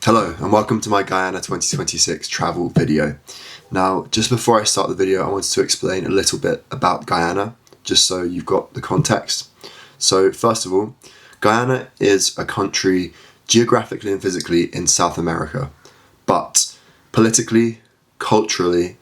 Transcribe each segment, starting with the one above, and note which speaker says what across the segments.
Speaker 1: Hello and welcome to my Guyana 2026 travel video. Now, just before I start the video, I wanted to explain a little bit about Guyana, just so you've got the context. So first of all, Guyana is a country geographically and physically in South America, but politically, culturally,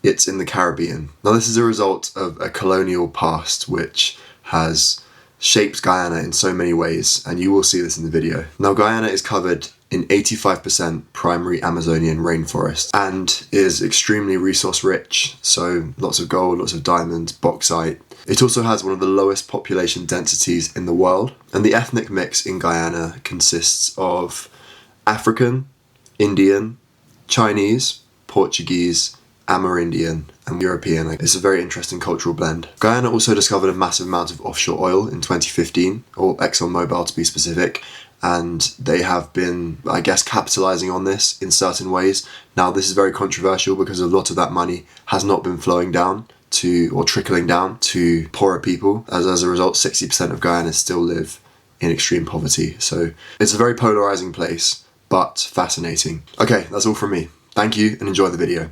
Speaker 1: it's in the Caribbean. Now this is a result of a colonial past which has shaped Guyana in so many ways, and you will see this in the video. Now Guyana is covered in 85% primary Amazonian rainforest and is extremely resource rich, so lots of gold, lots of diamonds, bauxite. It also has one of the lowest population densities in the world, and the ethnic mix in Guyana consists of African, Indian, Chinese, Portuguese, Amerindian and European. It's a very interesting cultural blend. Guyana also discovered a massive amount of offshore oil in 2015, or ExxonMobil to be specific, and they have been, I guess, capitalizing on this in certain ways. Now this is very controversial because a lot of that money has not been flowing down to, or trickling down to poorer people. As a result, 60% of Guyana still live in extreme poverty. So it's a very polarizing place, but fascinating. Okay, that's all from me. Thank you and enjoy the video.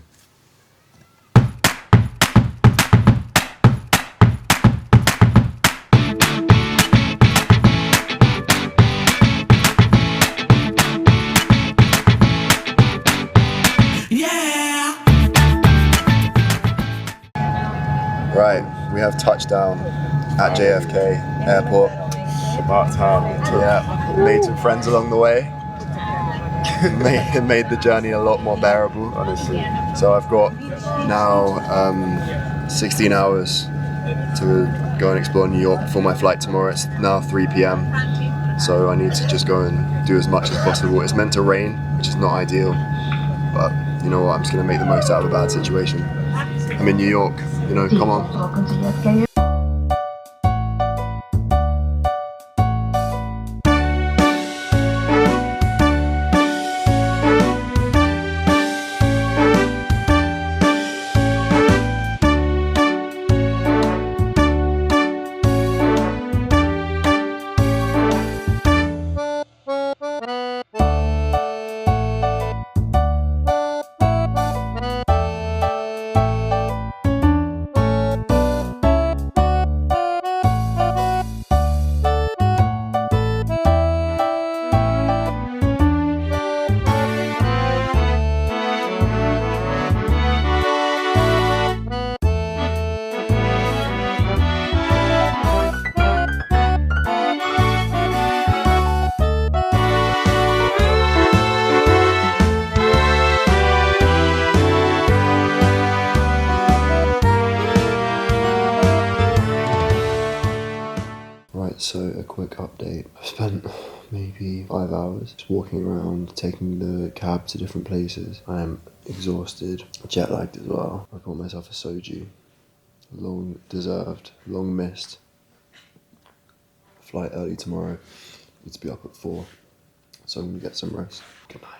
Speaker 1: Right, we have touchdown at JFK Airport.
Speaker 2: About time.
Speaker 1: Yeah, made some friends along the way. made the journey a lot more bearable,
Speaker 2: Honestly.
Speaker 1: So I've got now 16 hours to go and explore New York before my flight tomorrow. It's now 3 p.m. so I need to just go and do as much as possible. It's meant to rain, which is not ideal, but you know what, I'm just going to make the most out of a bad situation. I'm in New York, you know, come on. So a quick update. I've spent maybe 5 hours just walking around, taking the cab to different places. I am exhausted, jet lagged as well. I bought myself a soju. Long deserved, long missed. Flight early tomorrow. Need to be up at 4. So I'm gonna get some rest. Good night.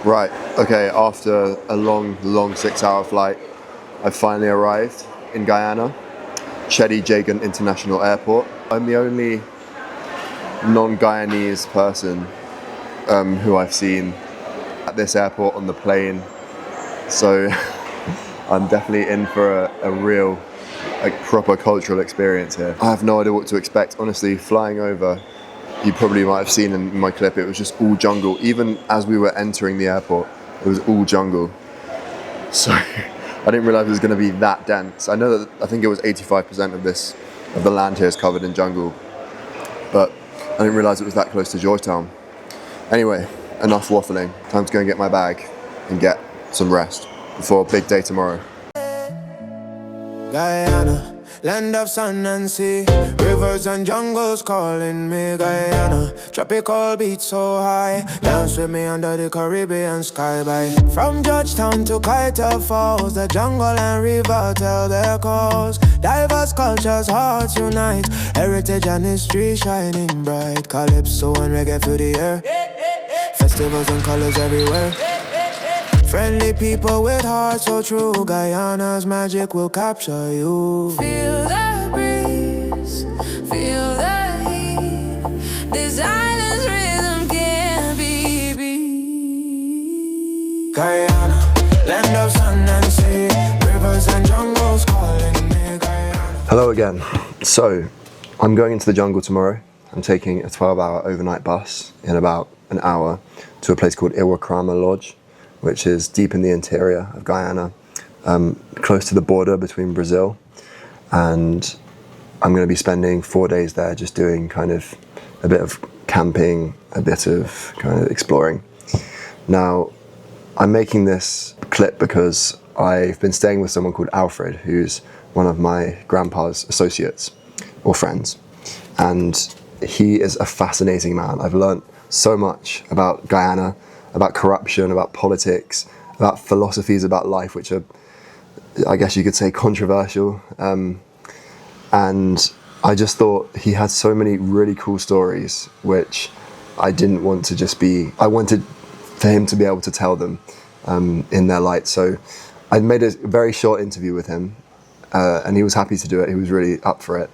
Speaker 1: Right, okay, after a long 6-hour flight, I finally arrived in Guyana, Chedi Jagan International Airport. I'm the only non-Guyanese person who I've seen at this airport on the plane, so I'm definitely in for a real, proper cultural experience here. I have no idea what to expect, honestly. Flying over, you probably might have seen in my clip, it was just all jungle. Even as we were entering the airport, it was all jungle. So I didn't realize it was going to be that dense. I know that, I think it was 85% of the land here is covered in jungle, but I didn't realize it was that close to Georgetown. Anyway, enough waffling. Time to go and get my bag and get some rest before a big day tomorrow.
Speaker 3: Guyana, land of sun and sea, rivers and jungles calling me. Guyana, tropical beats so high, dance with me under the Caribbean sky. By from Georgetown to Kaita Falls, the jungle and river tell their calls. Diverse cultures, hearts unite, heritage and history shining bright. Calypso and reggae fill the air, festivals and colors everywhere. Friendly people with hearts so true. Guyana's magic will capture you.
Speaker 2: Feel the breeze, feel the heat. This island's rhythm can't be beat.
Speaker 3: Guyana, land of sun and sea, rivers and jungles calling me Guyana.
Speaker 1: Hello again. So, I'm going into the jungle tomorrow. I'm taking a 12-hour overnight bus in about an hour to a place called Iwakrama Lodge, which is deep in the interior of Guyana, close to the border between Brazil. And I'm going to be spending 4 days there just doing kind of a bit of camping, a bit of kind of exploring. Now, I'm making this clip because I've been staying with someone called Alfred, who's one of my grandpa's associates or friends. And he is a fascinating man. I've learnt so much about Guyana, about corruption, about politics, about philosophies about life, which are, I guess you could say, controversial. And I just thought he had so many really cool stories, which I didn't want to just be, I wanted for him to be able to tell them in their light. So I made a very short interview with him, and he was happy to do it. He was really up for it.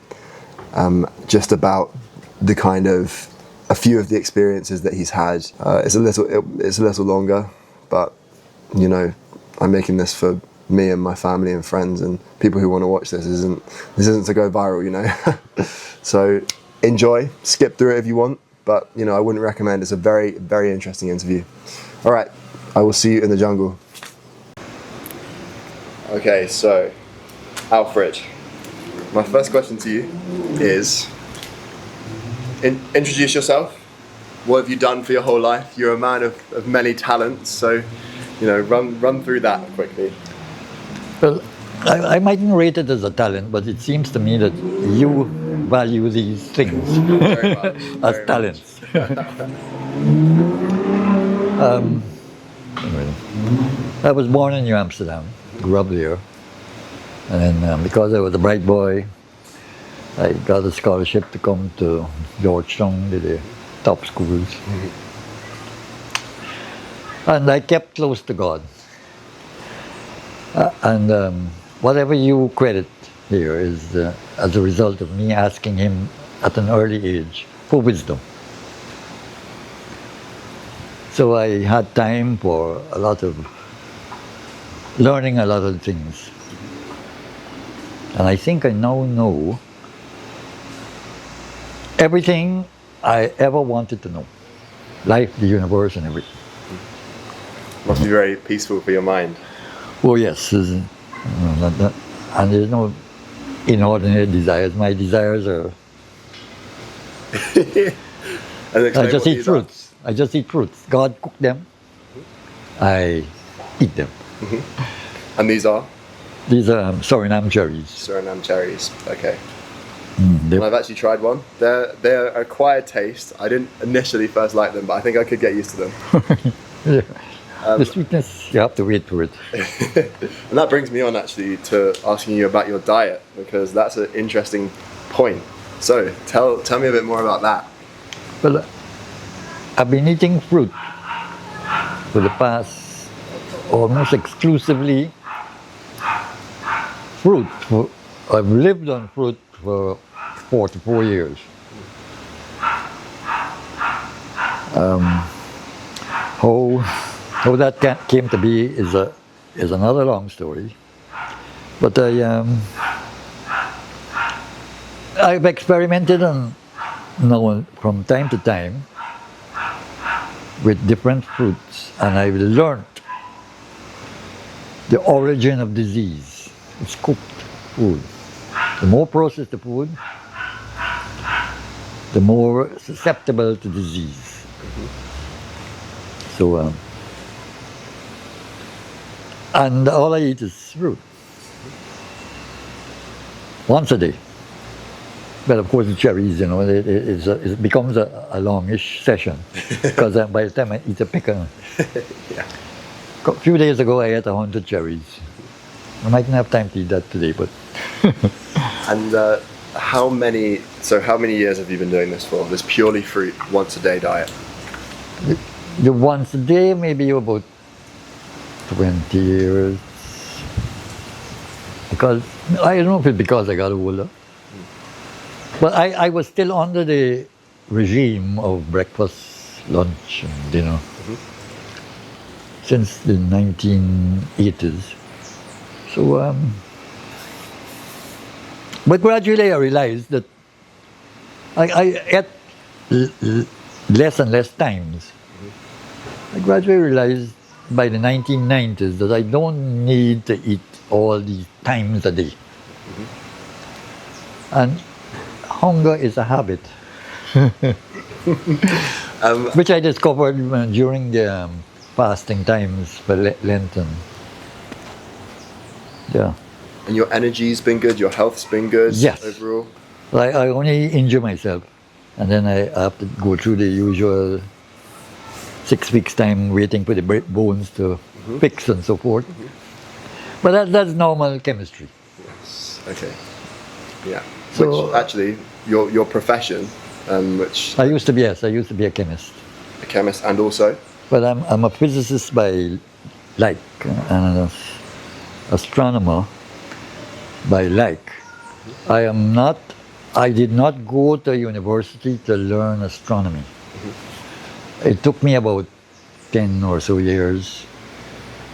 Speaker 1: Just about the kind of, a few of the experiences that he's had. It's a little longer, but you know, I'm making this for me and my family and friends and people who want to watch this. This isn't to go viral, you know. So enjoy, skip through it if you want, but you know, I wouldn't recommend. It's a very, very interesting interview. All right, I will see you in the jungle. Okay, so Alfred, my first question to you is, introduce yourself. What have you done for your whole life? You're a man of many talents, so you know, run through that quickly.
Speaker 4: Well, I mightn't rate it as a talent, but it seems to me that you value these things
Speaker 1: Very much,
Speaker 4: as
Speaker 1: very
Speaker 4: talents. Anyway, I was born in New Amsterdam, grew up there, and then because I was a bright boy, I got a scholarship to come to Georgetown, the top schools.
Speaker 1: Mm-hmm.
Speaker 4: And I kept close to God. And whatever you credit here is as a result of me asking Him at an early age for wisdom. So I had time for a lot of learning a lot of things. And I think I now know everything I ever wanted to know. Life, the universe, and everything.
Speaker 1: Must be very peaceful for your mind.
Speaker 4: Oh yes, and there's no inordinate desires. My desires are, I just eat fruits. I just eat fruits. God cooked them. I eat them.
Speaker 1: Mm-hmm. And these are?
Speaker 4: These are Suriname cherries.
Speaker 1: Suriname cherries, okay.
Speaker 4: Mm,
Speaker 1: And I've actually tried one. They're an acquired taste. I didn't initially first like them, but I think I could get used to them.
Speaker 4: yeah. The sweetness, you have to wait for it.
Speaker 1: And that brings me on actually to asking you about your diet, because that's an interesting point. So tell me a bit more about that.
Speaker 4: Well, I've been eating fruit for the past almost exclusively fruit. I've lived on fruit for 4 to 4 years. How that came to be is another long story. But I've experimented and known from time to time with different fruits, and I've learned the origin of disease. It's cooked food. The more processed the food, the more susceptible to disease. So, and all I eat is fruit. Once a day. But of course, the cherries, you know, it becomes a longish session because by the time I eat a pickle,
Speaker 1: Yeah.
Speaker 4: a few days ago I ate 100 cherries. I mightn't have time to eat that today, but.
Speaker 1: And how many years have you been doing this for? This purely fruit, once a day diet?
Speaker 4: The once a day, maybe about 20 years. Because, I don't know if it's because I got older. But I was still under the regime of breakfast, lunch, and dinner since the 1980s. So, but gradually I realized that I ate less and less times. I gradually realized by the 1990s that I don't need to eat all these times a day. And hunger is a habit, which I discovered during the fasting times for Lenten. Yeah.
Speaker 1: And your energy's been good, your health's been good
Speaker 4: Yes.
Speaker 1: overall?
Speaker 4: I only injure myself, and then I have to go through the usual 6 weeks time waiting for the bones to fix and so forth. But that's normal chemistry.
Speaker 1: Yes. Okay. Yeah.
Speaker 4: So-
Speaker 1: which actually, your profession, which
Speaker 4: I used to be a chemist,
Speaker 1: a chemist and also,
Speaker 4: but I'm a physicist by like and an astronomer by like. I did not go to university to learn astronomy. It took me about 10 or so years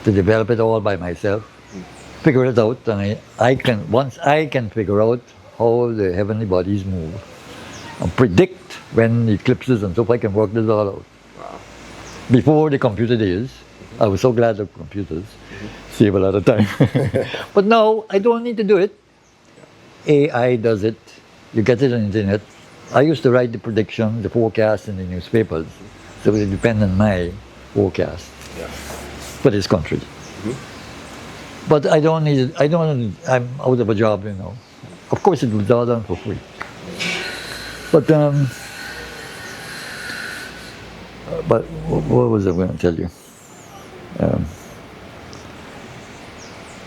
Speaker 4: to develop it all by myself, figure it out, and once I can figure out how the heavenly bodies move and predict when eclipses and so forth, I can work this all out.
Speaker 1: wow.
Speaker 4: Before the computer days, I was so glad of computers, save a lot of time. But now I don't need to do it. AI does it. You get it on the internet. I used to write the prediction, the forecast in the newspapers, so it depends on my forecast
Speaker 1: Yeah.
Speaker 4: for this country. But I don't need it. I'm out of a job, you know. Of course, it was all done for free. But what was I going to tell you?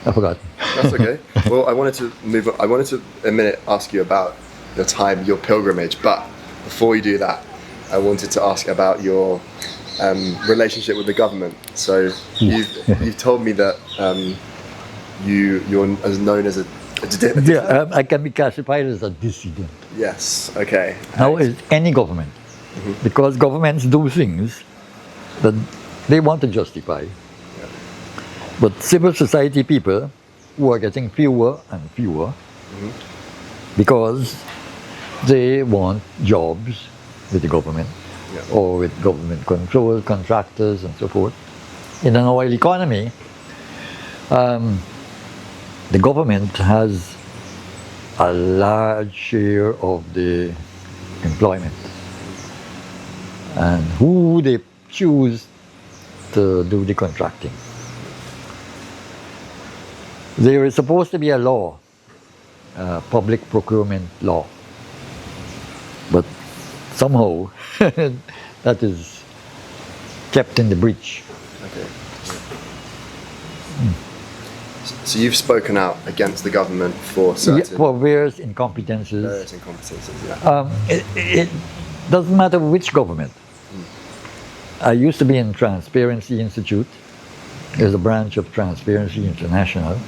Speaker 4: I forgot.
Speaker 1: That's okay. Well, I wanted to move on. I wanted to a minute ask you about your time, your pilgrimage. But before you do that, I wanted to ask about your relationship with the government. So you've told me that you're as known as a dissident.
Speaker 4: Yeah, I can be classified as a dissident.
Speaker 1: Yes. Okay.
Speaker 4: Now is any government, because governments do things that they want to justify. But civil society people who are getting fewer and fewer because they want jobs with the government or with government control, contractors and so forth. In an oil economy, the government has a large share of the employment. And who they choose to do the contracting. There is supposed to be a law, public procurement law, but somehow that is kept in the breach.
Speaker 1: Okay. So you've spoken out against the government for certain
Speaker 4: For various incompetences.
Speaker 1: various incompetences. Yeah.
Speaker 4: It doesn't matter which government. I used to be in Transparency Institute. There's a branch of Transparency International.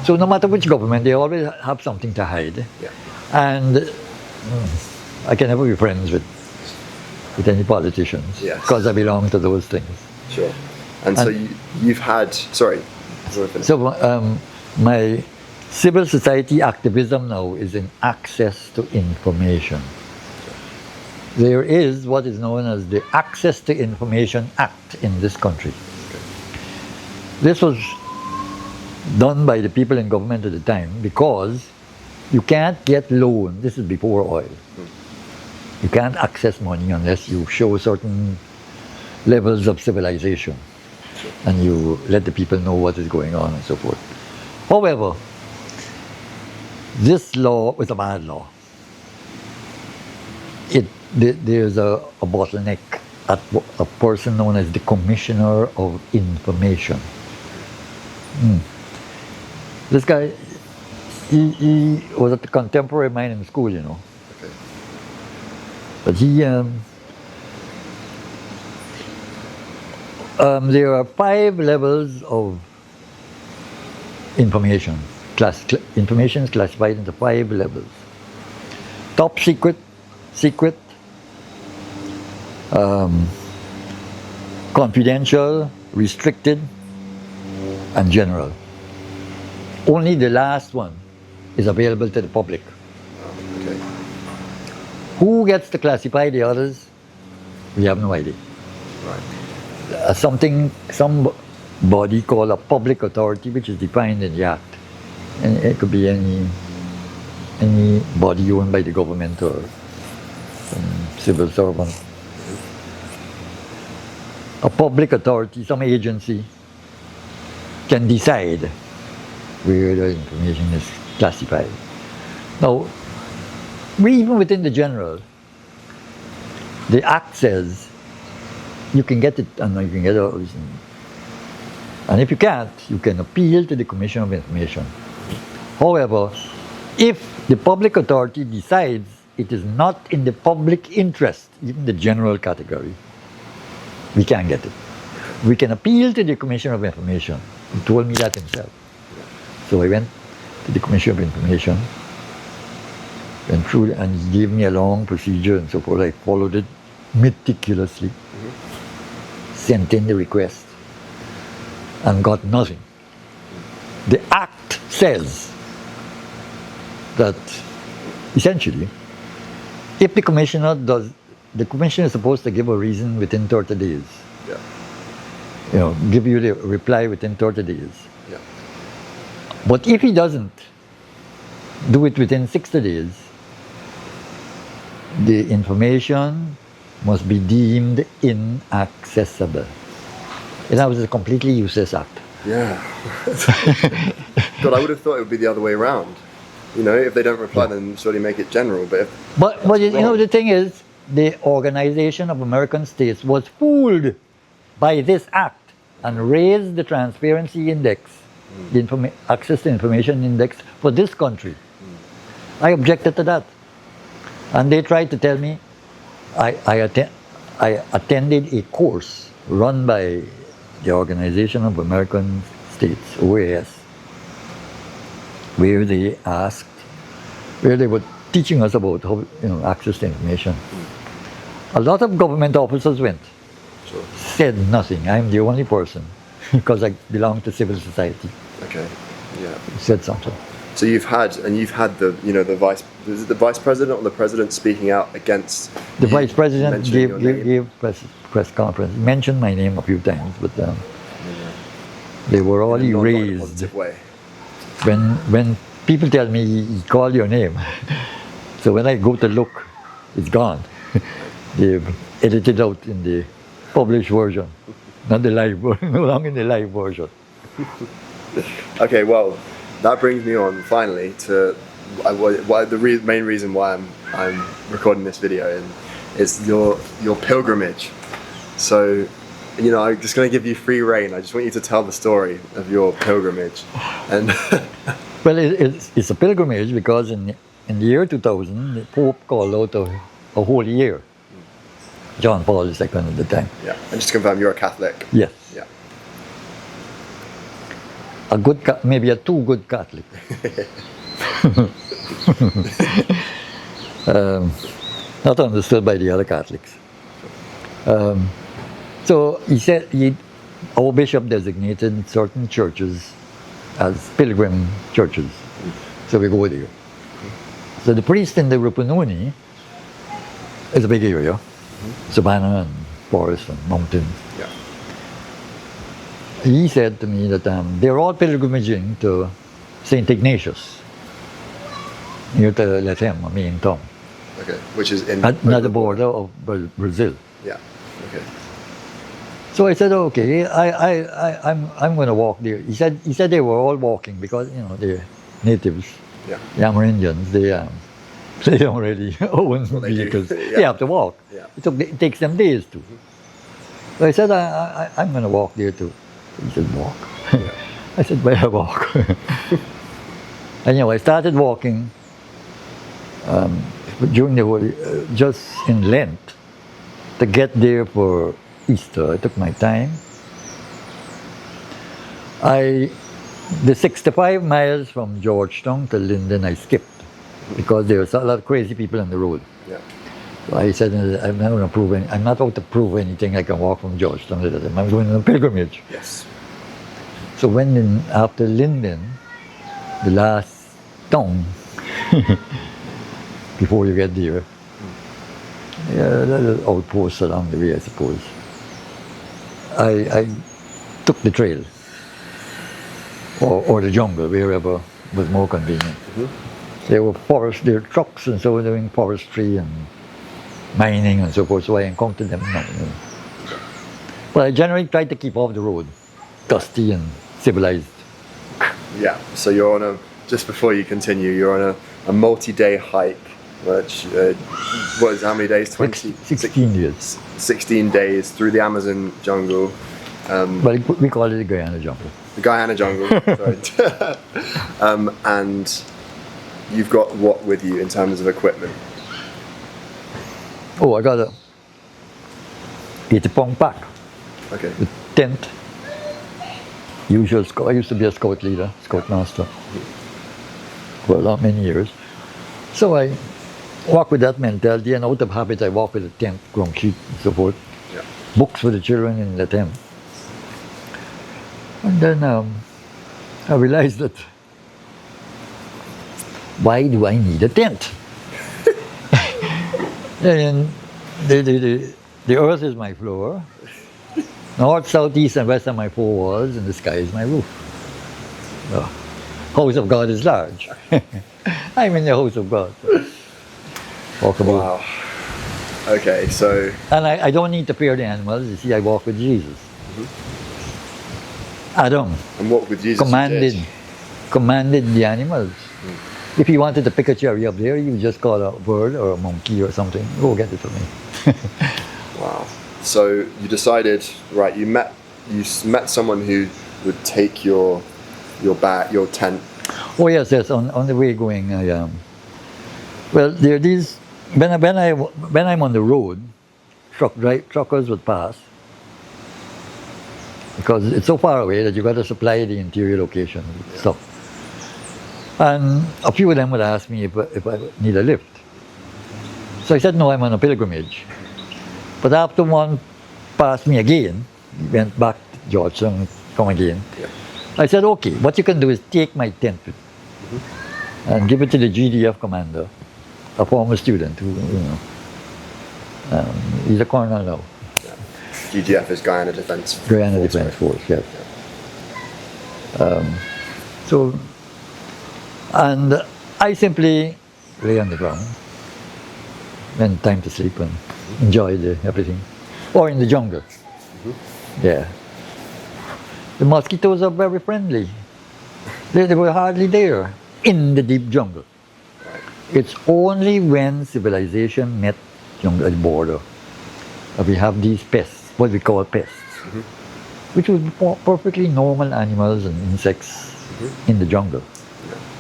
Speaker 4: So no matter which government, they always have something to hide.
Speaker 1: Yeah.
Speaker 4: And I can never be friends with any politicians
Speaker 1: Yes.
Speaker 4: because I belong to those things.
Speaker 1: Sure. And so you've had. Sorry.
Speaker 4: So my civil society activism now is in access to information. There is what is known as the Access to Information Act in this country. This was done by the people in government at the time because you can't get loan. This is before oil. You can't access money unless you show certain levels of civilization and you let the people know what is going on and so forth. However, this law was a bad law. There's a bottleneck at a person known as the Commissioner of Information. This guy, he was a contemporary of mine in school, you know.
Speaker 1: Okay.
Speaker 4: But he There are 5 levels of information. Information is classified into 5 levels. Top secret, secret, confidential, restricted, and general. Only the last one is available to the public.
Speaker 1: Okay.
Speaker 4: Who gets to classify the others? We have no idea.
Speaker 1: Right.
Speaker 4: Some body called a public authority, which is defined in the Act. And it could be any body owned by the government or some civil servant. A public authority, some agency, can decide where the information is classified. Now, even within the general, the Act says you can get it and you can get it. And if you can't, you can appeal to the Commission of Information. However, if the public authority decides it is not in the public interest, in the general category, we can't get it. We can appeal to the Commission of Information. He told me that himself. So I went to the Commission of Information, went through, and he gave me a long procedure and so forth. I followed it meticulously, sent in the request, and got nothing. The Act says that essentially, if the commissioner is supposed to give a reason within 30 days.
Speaker 1: Yeah.
Speaker 4: Give you the reply within 30 days.
Speaker 1: Yeah.
Speaker 4: But if he doesn't do it within 60 days, the information must be deemed inaccessible. And that was a completely useless act.
Speaker 1: Yeah. God, I would have thought it would be the other way around. If they don't reply, then surely make it general. But
Speaker 4: the thing is, the Organization of American States was fooled by this act and raised the transparency index, the access to information index for this country. I objected to that. And they tried to tell me I attended a course run by the Organization of American States, OAS, where they were teaching us about how, access to information. A lot of government officers went, said nothing. I'm the only person, because I belong to civil society.
Speaker 1: Okay, yeah.
Speaker 4: Said something.
Speaker 1: So you've had the vice president or the president speaking out against.
Speaker 4: The vice president gave press conference, mentioned my name a few times, but they were all
Speaker 1: in a
Speaker 4: erased.
Speaker 1: positive way.
Speaker 4: When people tell me he called your name, so when I go to look, it's gone. They've edited out in the published version, not the live version, no longer in the live version.
Speaker 1: Okay, well, that brings me on finally to the main reason why I'm recording this video, and it's your pilgrimage. So, I'm just going to give you free reign. I just want you to tell the story of your pilgrimage. And
Speaker 4: well, it's a pilgrimage because in the year 2000, the Pope called out a holy year. John Paul II at the time.
Speaker 1: Yeah, and just to confirm, you're a Catholic.
Speaker 4: Yes.
Speaker 1: Yeah.
Speaker 4: Maybe a too good Catholic. Not understood by the other Catholics. So he said our bishop designated certain churches as pilgrim churches. So we go there. So the priest in the Rupununi is a big area. Savannah and forest and mountains.
Speaker 1: Yeah.
Speaker 4: He said to me that they're all pilgrimaging to St. Ignatius, near to Lethem, a main town.
Speaker 1: Okay, which is in
Speaker 4: At the border of Brazil.
Speaker 1: Yeah. Okay.
Speaker 4: So I said, okay, I'm going to walk there. He said they were all walking because they're natives,
Speaker 1: Yeah.
Speaker 4: the Amerindians. They don't really own vehicles.
Speaker 1: Yeah.
Speaker 4: They have to walk.
Speaker 1: Yeah.
Speaker 4: It takes them days to. So I said, I'm going to walk there too. He said, walk.
Speaker 1: Yeah.
Speaker 4: I said, where walk? And I started walking during the whole, just in Lent, to get there for Easter. I took my time, The 65 miles from Georgetown to Linden I skipped because there was a lot of crazy people on the road.
Speaker 1: Yeah.
Speaker 4: So I said, I'm not going to prove I'm not out to prove anything. I can walk from Georgetown to Linden. I'm going on a pilgrimage.
Speaker 1: Yes.
Speaker 4: So after Linden, the last town before you get there, yeah, little outposts along the way, I suppose. I took the trail or the jungle, wherever was more convenient. There were trucks and so doing forestry and mining and so forth, so I encountered them. No. But I generally tried to keep off the road, dusty and civilized.
Speaker 1: Yeah. So you're on just before you continue, you're on a multi-day hike, which, how many days?
Speaker 4: 16 years.
Speaker 1: 16 days through the Amazon jungle.
Speaker 4: Well, we call it the Guyana jungle.
Speaker 1: The Guyana jungle, sorry. And you've got what with you in terms of equipment?
Speaker 4: Oh, I got a 80-pound pack.
Speaker 1: Okay.
Speaker 4: With tent. Usual scout. I used to be a scout leader, scout master for many years. So I walk with that mentality, and out of habit I walk with a tent, ground sheet and so forth.
Speaker 1: Yeah.
Speaker 4: Books for the children in the tent. And then I realized that why do I need a tent? And the earth is my floor. North, south, east, and west are my four walls, and the sky is my roof. The house of God is large. I'm in the house of God. Walk about.
Speaker 1: Wow. Okay, so.
Speaker 4: And I don't need to fear the animals. You see, I walk with Jesus. Adam
Speaker 1: And walk with Jesus.
Speaker 4: commanded the animals. If he wanted to pick a cherry up there, you just call a bird or a monkey or something. Go get it for me.
Speaker 1: Wow. So you decided, right? You met someone who would take your tent.
Speaker 4: Oh yes. On the way going, well, there are these. When I'm on the road, truckers would pass because it's so far away that you got to supply the interior location with stuff. And a few of them would ask me if I need a lift. So I said no, I'm on a pilgrimage. But after one passed me again, he went back to Georgetown, come again.
Speaker 1: Yeah.
Speaker 4: I said, okay, what you can do is take my tent and give it to the GDF commander, a former student who, he's a colonel now.
Speaker 1: Yeah. GDF is Guyana Defense.
Speaker 4: Guyana Defense Force, yes. So, and I simply lay on the ground, and time to sleep and enjoy everything. Or in the jungle. Yeah. The mosquitoes are very friendly. They were hardly there in the deep jungle. It's only when civilization met jungle at the border that we have these pests, what we call pests, which were perfectly normal animals and insects in the jungle,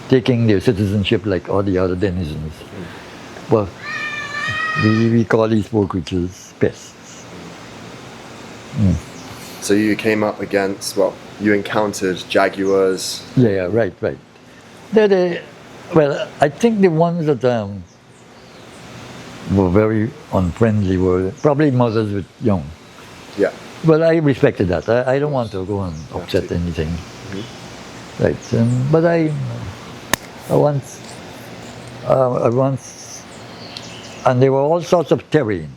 Speaker 4: taking their citizenship like all the other denizens. Well, we call these poor creatures pests.
Speaker 1: So you came up against, you encountered jaguars.
Speaker 4: Yeah, right. Well, I think the ones that were very unfriendly were probably mothers with young.
Speaker 1: Yeah.
Speaker 4: Well, I respected that. I don't want to go and upset anything. Right. But I once, and there were all sorts of terrain.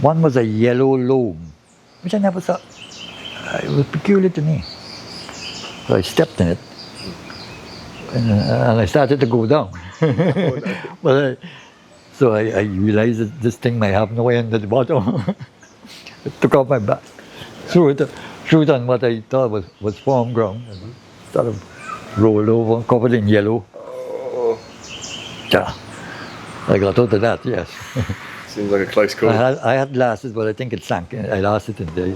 Speaker 4: One was a yellow loam, which I never saw. It was peculiar to me. So I stepped in it, and I started to go down. But so I realized that this thing might have no end at the bottom. I took off my back, threw it on what I thought was firm ground, and sort of rolled over, covered in yellow.
Speaker 1: Oh.
Speaker 4: Yeah, I got out of that, yes.
Speaker 1: Seems like a close call.
Speaker 4: I had glasses, but I think it sank. I lost it in there.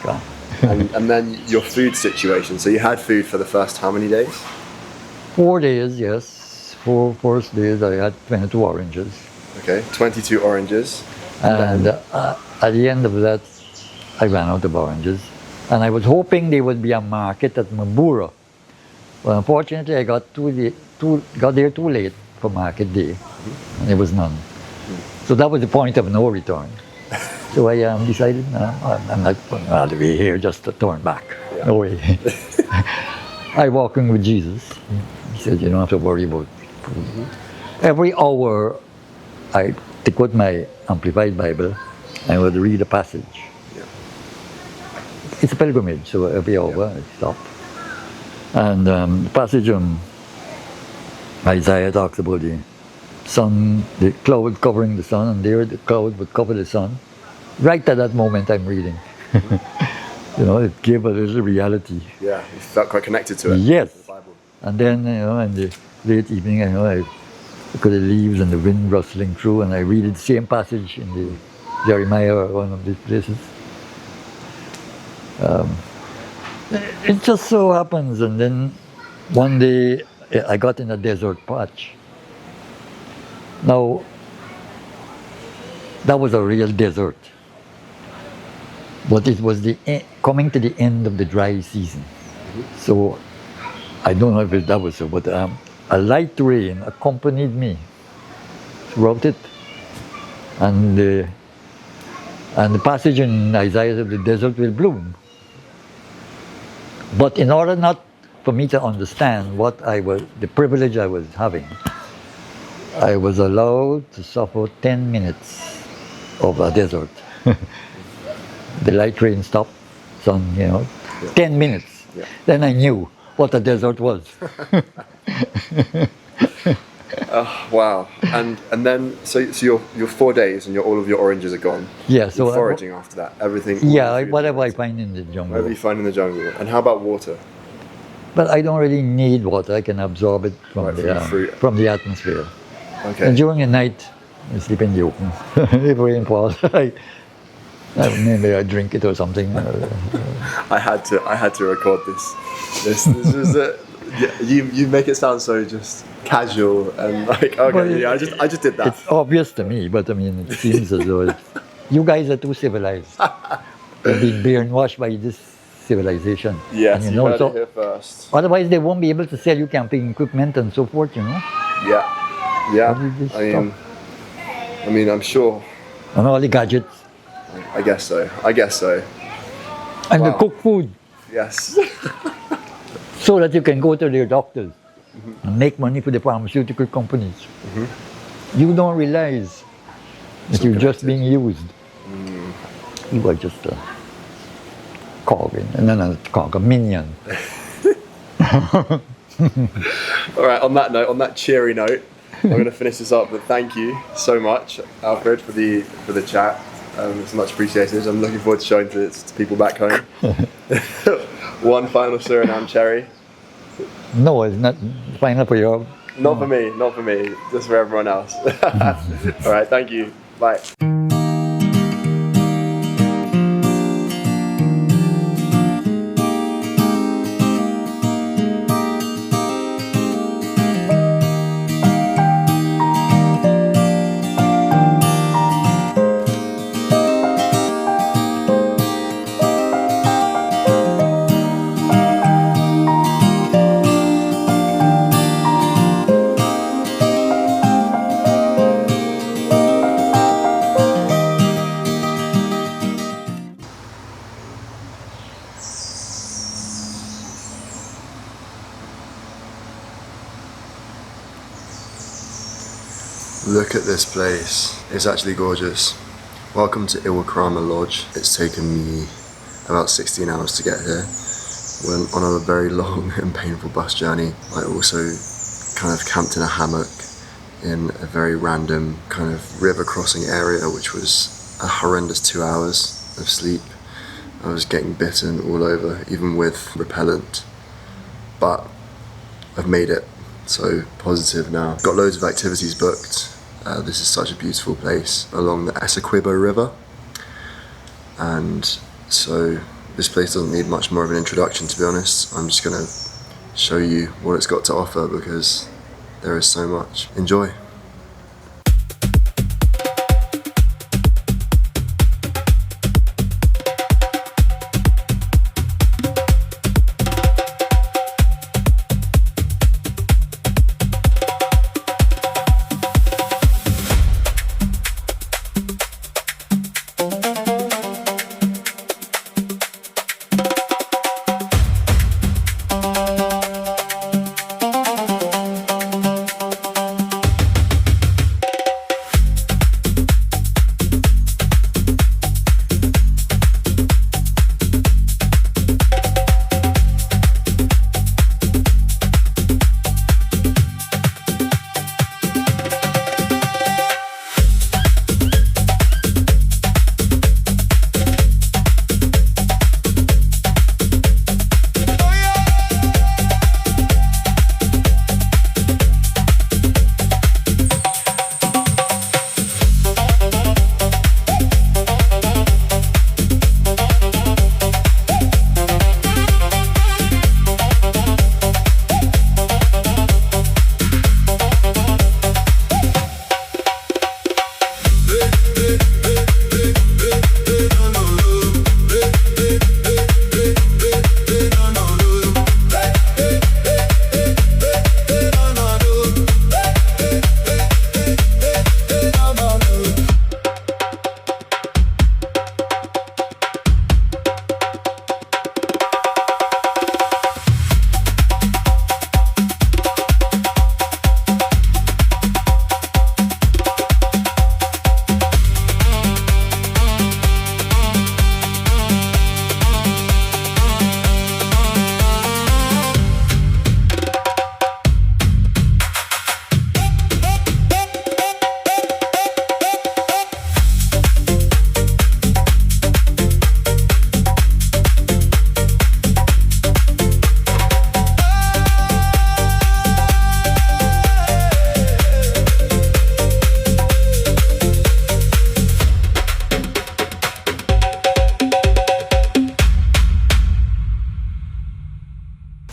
Speaker 4: Gone.
Speaker 1: And then your food situation. So you had food for the first how many days?
Speaker 4: 4 days, yes. 4 first days I had 22 oranges.
Speaker 1: Okay, 22 oranges.
Speaker 4: And at the end of that, I ran out of oranges. And I was hoping there would be a market at Mabura. Well, unfortunately, I got there too late for market day, and there was none. So that was the point of no return. So I decided, no, I'm not going all the way here just to turn back. No way. I walking with Jesus. He said, you don't have to worry about food. Every hour, I take out my Amplified Bible, and I would read a passage. It's a pilgrimage, so every hour I stop. And the passage on Isaiah talks about the sun, the cloud covering the sun, and there the cloud would cover the sun. Right at that moment, I'm reading. You know, it gave a little reality.
Speaker 1: Yeah, you felt quite connected to it.
Speaker 4: Yes.
Speaker 1: To the Bible.
Speaker 4: And then, you know, in the late evening, I look at the leaves and the wind rustling through, and I read the same passage in the Jeremiah or one of these places. It just so happens, and then one day I got in a desert patch. Now, that was a real desert, but it was coming to the end of the dry season. So I don't know if that was so, but a light rain accompanied me throughout it, and the passage in Isaiah of the desert will bloom. But in order not for me to understand the privilege I was having, I was allowed to suffer 10 minutes of a desert. The light rain stopped, sun, 10 minutes.
Speaker 1: Yeah.
Speaker 4: Then I knew what a desert was.
Speaker 1: Oh, wow. And then, so you're 4 days and all of your oranges are gone.
Speaker 4: Yeah, so
Speaker 1: You're foraging after that, everything.
Speaker 4: Yeah, whatever I find in the jungle.
Speaker 1: Whatever you find in the jungle. And how about water?
Speaker 4: But I don't really need water. I can absorb it from, from the atmosphere.
Speaker 1: Okay.
Speaker 4: And during the night, I sleep in the open. If rain falls, maybe I drink it or something.
Speaker 1: I had to record this. This is you make it sound so just casual and like, okay,
Speaker 4: Well,
Speaker 1: yeah, I just did that.
Speaker 4: It's obvious to me, but I mean, it seems as though you guys are too civilized. You've been brainwashed by this civilization.
Speaker 1: Yes,
Speaker 4: and
Speaker 1: you heard it here first.
Speaker 4: Otherwise, they won't be able to sell you camping equipment and so forth.
Speaker 1: Yeah. I mean, I'm sure.
Speaker 4: And all the gadgets.
Speaker 1: I guess so.
Speaker 4: And
Speaker 1: Wow.
Speaker 4: the cook food,
Speaker 1: Yes.
Speaker 4: so that you can go to their doctors and make money for the pharmaceutical companies. You don't realize that you're just being used. You are just a cog, a minion.
Speaker 1: All right. On that cheery note, I'm going to finish this up. But thank you so much, Alfred, for the chat. It's much appreciated. I'm looking forward to showing to people back home. One final Suriname cherry.
Speaker 4: No, it's not final for you.
Speaker 1: Not for me, just for everyone else. All right, thank you. Bye. Look at this place. It's actually gorgeous. Welcome to Iwakrama Lodge. It's taken me about 16 hours to get here. Went on a very long and painful bus journey. I also kind of camped in a hammock in a very random kind of river crossing area, which was a horrendous 2 hours of sleep. I was getting bitten all over, even with repellent. But I've made it, so positive now. Got loads of activities booked. This is such a beautiful place along the Essequibo River, and so this place doesn't need much more of an introduction, to be honest. I'm just going to show you what it's got to offer because there is so much. Enjoy.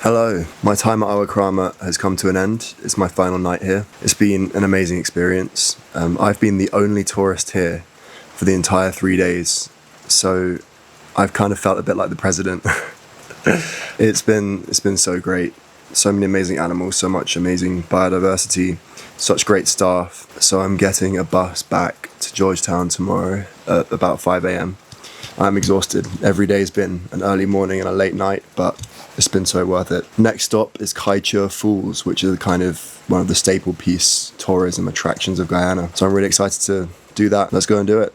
Speaker 1: Hello, my time at Awakrama has come to an end. It's my final night here. It's been an amazing experience. I've been the only tourist here for the entire 3 days, so I've kind of felt a bit like the president. It's been so great. So many amazing animals, so much amazing biodiversity, such great staff. So I'm getting a bus back to Georgetown tomorrow at about 5 a.m. I'm exhausted. Every day's been an early morning and a late night, but it's been so worth it. Next stop is Kaieteur Falls, which is kind of one of the staple piece tourism attractions of Guyana. So I'm really excited to do that. Let's go and do it.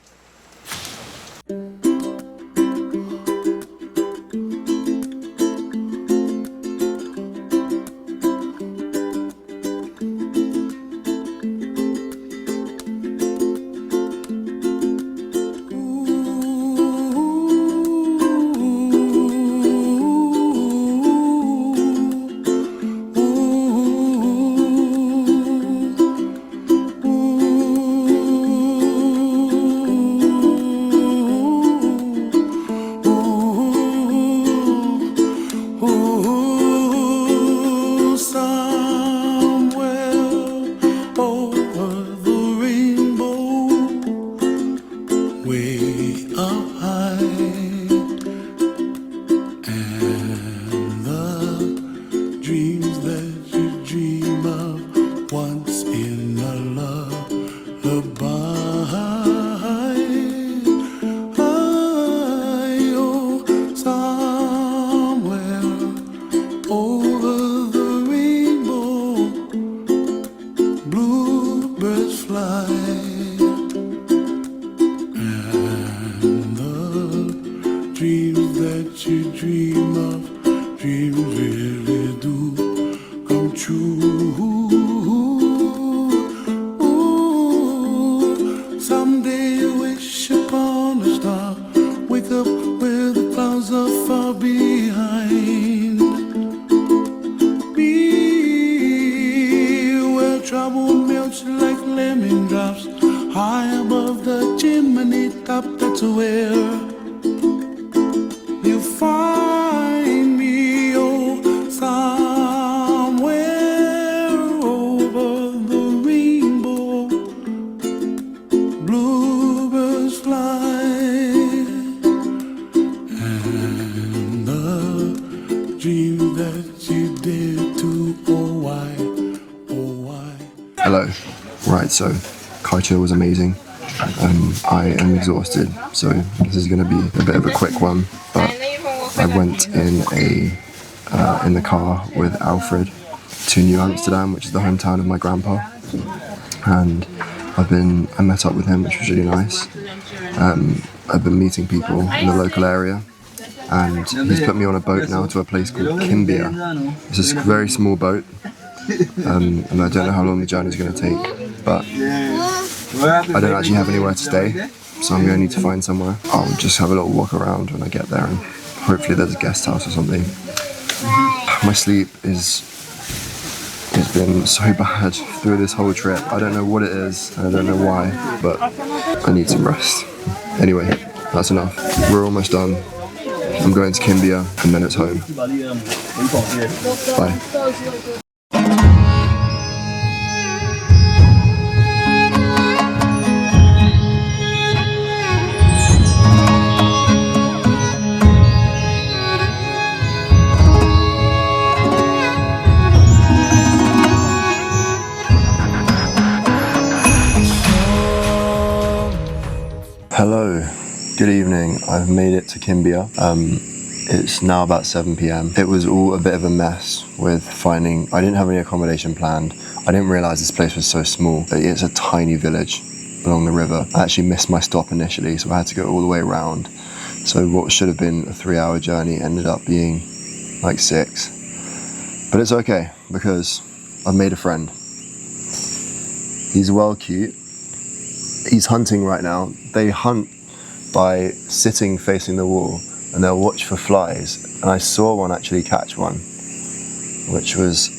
Speaker 1: Hello. Right, so Kaieteur was amazing. I am exhausted, so this is going to be a bit of a quick one, but I went in the car with Alfred to New Amsterdam, which is the hometown of my grandpa, and I met up with him, which was really nice. I've been meeting people in the local area, and he's put me on a boat now to a place called Kimbia. It's a very small boat, and I don't know how long the journey is going to take, but I don't actually have anywhere to stay, so I'm going to need to find somewhere. I'll just have a little walk around when I get there, and hopefully there's a guest house or something. My sleep has been so bad through this whole trip. I don't know what it is, and I don't know why, but I need some rest. Anyway, that's enough. We're almost done. I'm going to Kimbia, and then it's home. Bye. Hello, good evening. I've made it to Kimbia. It's now about 7 p.m. It was all a bit of a mess with finding, I didn't have any accommodation planned. I didn't realise this place was so small. It's a tiny village along the river. I actually missed my stop initially, so I had to go all the way around. So what should have been a 3-hour journey ended up being like 6. But it's okay, because I've made a friend. He's well cute. He's hunting right now. They hunt by sitting facing the wall, and they'll watch for flies. And I saw one actually catch one, which was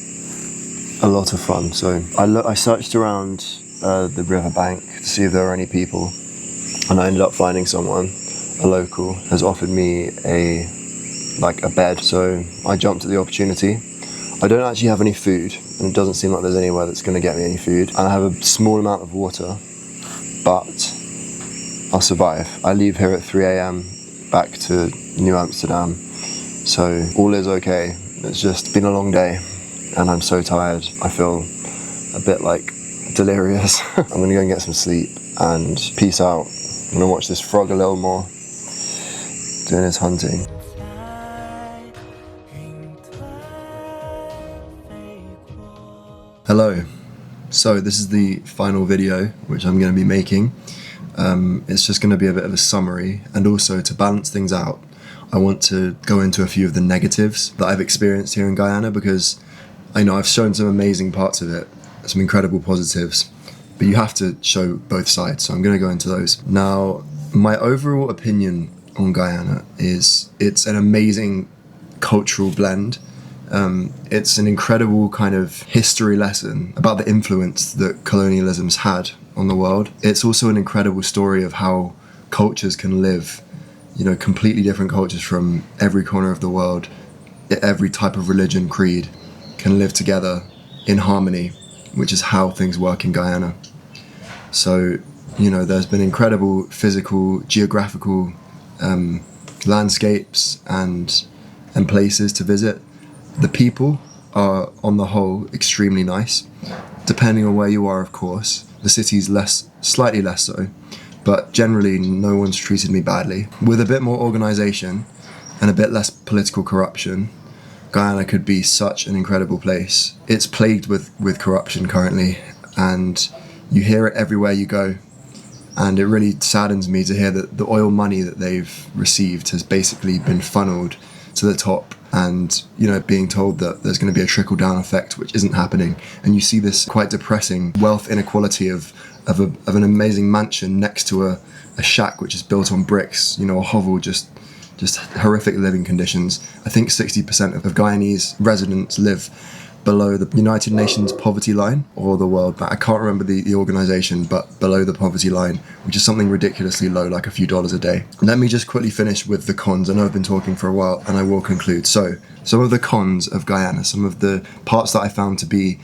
Speaker 1: a lot of fun. So I searched around the riverbank to see if there were any people, and I ended up finding someone. A local has offered me a like a bed, so I jumped at the opportunity. I don't actually have any food, and it doesn't seem like there's anywhere that's going to get me any food. And I have a small amount of water, but I'll survive. I leave here at 3 a.m. back to New Amsterdam, so all is okay. It's just been a long day, and I'm so tired. I feel a bit like delirious. I'm gonna go and get some sleep, and peace out. I'm gonna watch this frog a little more, doing his hunting. Hello. So this is the final video which I'm going to be making. It's just going to be a bit of a summary, and also to balance things out, I want to go into a few of the negatives that I've experienced here in Guyana, because I know I've shown some amazing parts of it, some incredible positives, but you have to show both sides, so I'm going to go into those. Now, my overall opinion on Guyana is it's an amazing cultural blend. It's an incredible kind of history lesson about the influence that colonialism's had on the world. It's also an incredible story of how cultures can live, you know, completely different cultures from every corner of the world, every type of religion, creed, can live together in harmony, which is how things work in Guyana. So, you know, there's been incredible physical, geographical landscapes and places to visit. The people are, on the whole, extremely nice, depending on where you are, of course. The city's slightly less so, but generally no one's treated me badly. With a bit more organisation and a bit less political corruption, Guyana could be such an incredible place. It's plagued with corruption currently, and you hear it everywhere you go. And it really saddens me to hear that the oil money that they've received has basically been funneled to the top, and, you know, being told that there's going to be a trickle-down effect, which isn't happening. And you see this quite depressing wealth inequality of an amazing mansion next to a shack which is built on bricks, you know, a hovel, just horrific living conditions. I think 60% of Guyanese residents live below the United Nations poverty line, or the World Bank. I can't remember the organisation, but below the poverty line, which is something ridiculously low, like a few dollars a day. Let me just quickly finish with the cons. I know I've been talking for a while, and I will conclude. So, some of the cons of Guyana, some of the parts that I found to be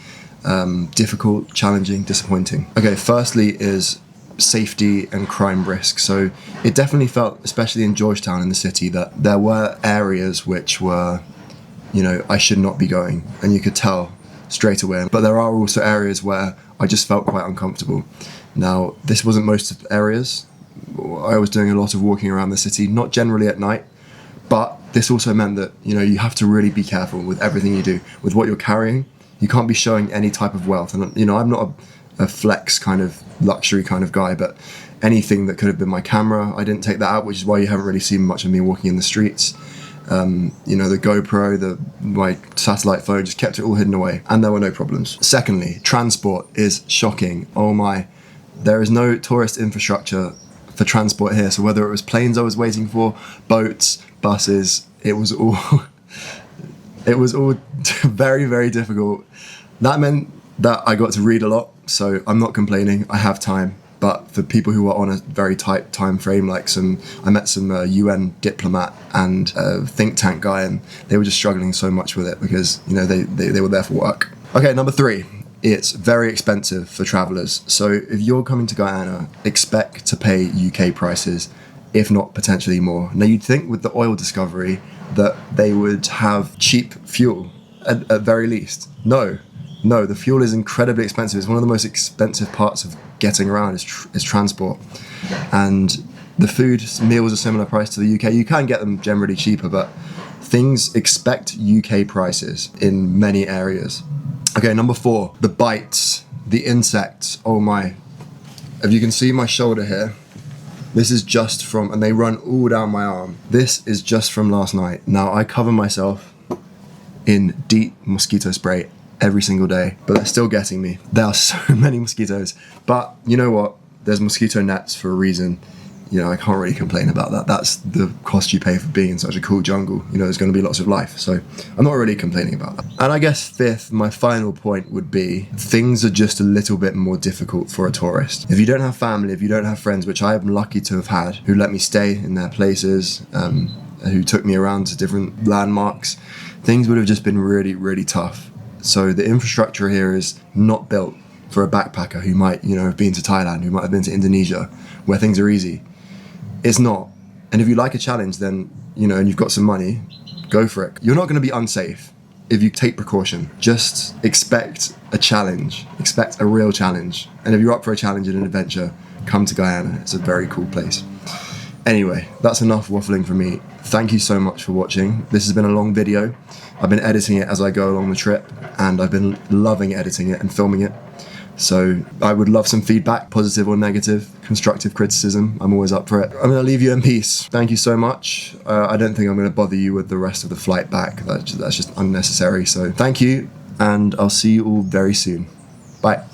Speaker 1: difficult, challenging, disappointing. Okay, firstly is safety and crime risk. So it definitely felt, especially in Georgetown in the city, that there were areas which were, you know, I should not be going, and you could tell straight away. But there are also areas where I just felt quite uncomfortable. Now, this wasn't most of the areas. I was doing a lot of walking around the city, not generally at night, but this also meant that, you know, you have to really be careful with everything you do, with what you're carrying. You can't be showing any type of wealth. And, you know, I'm not a flex kind of luxury kind of guy, but anything that could have been my camera, I didn't take that out, which is why you haven't really seen much of me walking in the streets. You know, the GoPro, my satellite phone, just kept it all hidden away, and there were no problems. Secondly, transport is shocking. Oh my, there is no tourist infrastructure for transport here. So whether it was planes I was waiting for, boats, buses, it was all very, very difficult. That meant that I got to read a lot, so I'm not complaining. I have time. But for people who are on a very tight time frame, like I met some UN diplomat and think tank guy, and they were just struggling so much with it because, you know, they were there for work. Okay, number 3, it's very expensive for travellers. So if you're coming to Guyana, expect to pay UK prices, if not potentially more. Now, you'd think with the oil discovery that they would have cheap fuel at very least. No, the fuel is incredibly expensive. It's one of the most expensive parts of getting around is transport. And the food, meals are similar price to the UK. You can get them generally cheaper, but expect UK prices in many areas. Okay, number 4, the bites, the insects. Oh my. If you can see my shoulder here, this is just from, and they run all down my arm. This is just from last night. Now, I cover myself in deep mosquito spray every single day, but they're still getting me. There are so many mosquitoes, but you know what? There's mosquito nets for a reason. You know, I can't really complain about that. That's the cost you pay for being in such a cool jungle. You know, there's going to be lots of life, so I'm not really complaining about that. And I guess 5th, my final point would be things are just a little bit more difficult for a tourist. If you don't have family, if you don't have friends, which I am lucky to have had, who let me stay in their places, who took me around to different landmarks, things would have just been really, really tough. So the infrastructure here is not built for a backpacker who might, have been to Thailand, who might have been to Indonesia, where things are easy. It's not. And if you like a challenge, then, and you've got some money, go for it. You're not going to be unsafe if you take precaution. Just expect a challenge. Expect a real challenge. And if you're up for a challenge and an adventure, come to Guyana. It's a very cool place. Anyway, that's enough waffling from me. Thank you so much for watching. This has been a long video. I've been editing it as I go along the trip, and I've been loving editing it and filming it. So I would love some feedback, positive or negative, constructive criticism. I'm always up for it. I'm going to leave you in peace. Thank you so much. I don't think I'm going to bother you with the rest of the flight back. That's just unnecessary. So thank you, and I'll see you all very soon. Bye.